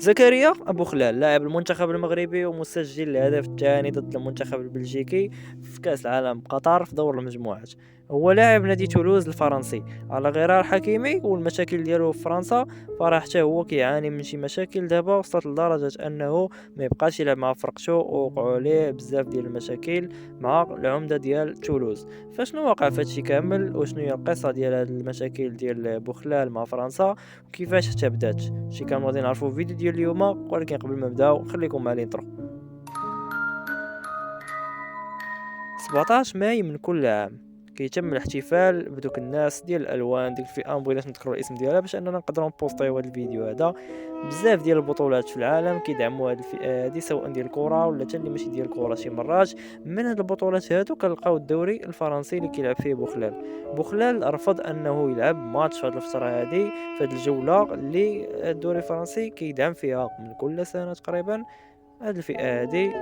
زكريا أبو خلال لاعب المنتخب المغربي ومسجل الهدف الثاني ضد المنتخب البلجيكي في كأس العالم قطر في دور المجموعات. هو لاعب نادي تولوز الفرنسي على غرار حكيمي، والمشاكل ديالو في فرنسا فراه حتى هو كيعاني من شي مشاكل دابا وصلت لدرجة أنه ما يبقاش يلعب مع فرقته، ووقعوا عليه بزاف ديال المشاكل مع العمدة ديال تولوز. فشنو وقع في هادشي كامل، وشنو هي القصة ديال هاد المشاكل ديال بوخلال مع فرنسا، وكيفاش حتى بدات؟ شي كان غادي نعرفوا في الفيديو ديال اليوم، ولكن قبل ما نبداو خليكم مع الانترو. 17 ماي من كل عام كيتم الاحتفال بدوك الناس ديال الالوان ديك الفئه، مبغيناش نذكروا الاسم ديالها باش اننا نقدروا نبوستيو هذا الفيديو هذا. بزاف ديال البطولات في العالم كيدعموا هذه الفئه هذه، سواء ديال الكره ولا حتى اللي ماشي ديال الكره. شي مرات من هاد البطولات هادو كنلقاو الدوري الفرنسي اللي كيلعب فيه بوخلال. بوخلال رفض انه يلعب ماتش في هذه الفتره هذه، في هذه الجوله اللي الدوري الفرنسي كيدعم فيها من كل سنه تقريبا هاد الفئه هذه.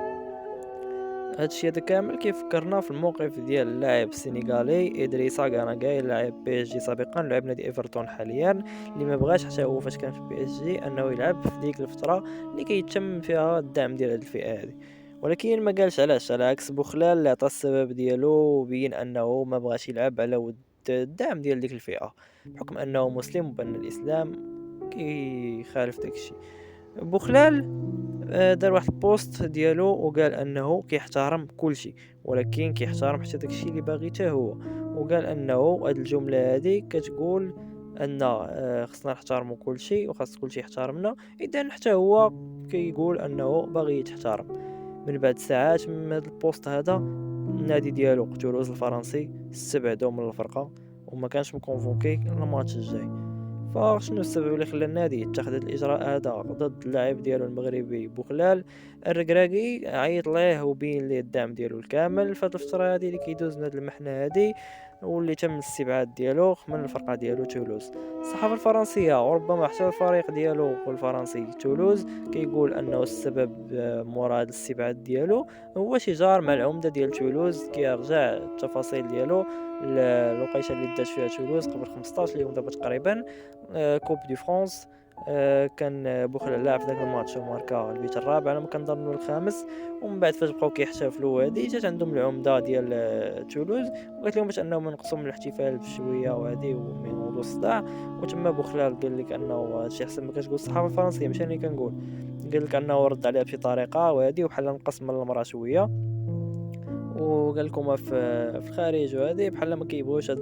هادشي هذا كامل كيفكرنا في الموقف ديال اللاعب السنغالي ادريسا غاناغاي، لاعب بي اس جي سابقا، لاعب نادي ايفرتون حاليا، اللي ما بغاش حتى هو فاش كان في بي اس جي انه يلعب في ديك الفتره اللي كيتم فيها الدعم ديال هاد الفئه هذه. ولكن ما قالش علاش، على عكس بوخلال اللي عطى السبب ديالو وبين انه ما بغاش يلعب على ود الدعم ديال ديك الفئه، بحكم انه مسلم وبان الاسلام كيخالف داكشي. بوخلال دار واحد البوست ديالو وقال انه كيحترم كل شيء، ولكن كيحترم حتى داكشي اللي باغي حتى هو. وقال انه هاد الجمله هذه كتقول ان خصنا نحترموا كل شيء وخاص كل شيء يحترمنا. اذا حتى هو كيقول انه باغي يتحترم. من بعد ساعات من هذا البوست هذا، النادي ديالو تولوز الفرنسي استبعدوا من الفرقه وما كانش مكونفوكي الماتش الجاي. فشنو السبب اللي خلى النادي يتخذ هذا الاجراء هذا ضد اللاعب ديالو المغربي بوخلال؟ الركراكي عيط ليه وبين ليه الدعم ديالو الكامل في هذه الفتره هذه اللي كيدوز من هذه المحنه هذه، واللي تم الاستبعاد ديالو من الفرقه ديالو تولوز. الصحافه الفرنسيه وربما حتى الفريق ديالو الفرنسي تولوز كيقول انه السبب مورا هذا الاستبعاد ديالو هو شجار مع العمده ديال تولوز. كيرجع التفاصيل ديالو الوقيته اللي دات فيها تولوز قبل 15 يوم دابا تقريبا، كوب دي فرانس. كان بوخل لاعب في ذاك الماتش وماركا البيت الرابع على ما كنظن الخامس. ومن بعد فاش بقاو كيحتفلوا هادي جات عندهم العمده ديال تولوز وقالت لهم باش انهم ينقصوا من الاحتفال بشويه وهادي ومن يوضوا الصداع. وتما بوخلال قال لك انه هادشي حسن ما كتقول الصحافه الفرنسيه ماشي انا كنقول. قال لك انه رد عليها بشي طريقه وهادي وبحال نقص من المراه شويه، وقال لكم في الخارج وهذه بحال ما كيبغيوش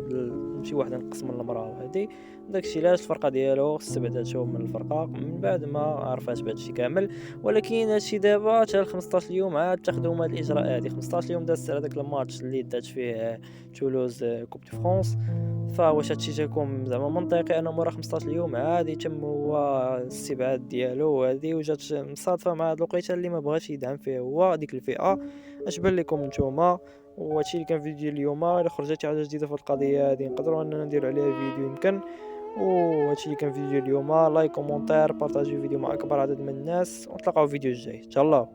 شي واحد ينقص من المراه وهذه. داكشي علاش الفرقه ديالو استبعداتو من الفرقه من بعد ما عرفات بهادشي كامل. ولكن هادشي دابا حتى 15 يوم عاد تاخذوا هاد الاجراء هذه. 15 يوم داز على داك الماتش اللي دات فيه تولوز كوب دي فرانس. فواش هادشي جاكم زعما منطقي ان مورا 15 يوم عاد يتم هو الاستبعاد ديالو وهذه، وجات مصادفه مع هاد الوقيته اللي ما بغاش يدعم فيه هو ديك الفئه؟ اش بان لكم نتوما؟ وهادشي اللي كان فيديو اليوم. الا خرجت حاجه جديده في القضيه هذه نقدروا اننا نديروا عليها فيديو يمكن. وهادشي اللي كان فيديو اليوم. لايك كومونتير بارطاجيو الفيديو مع اكبر عدد من الناس، ونتلاقاو في الفيديو الجاي. تهلاو.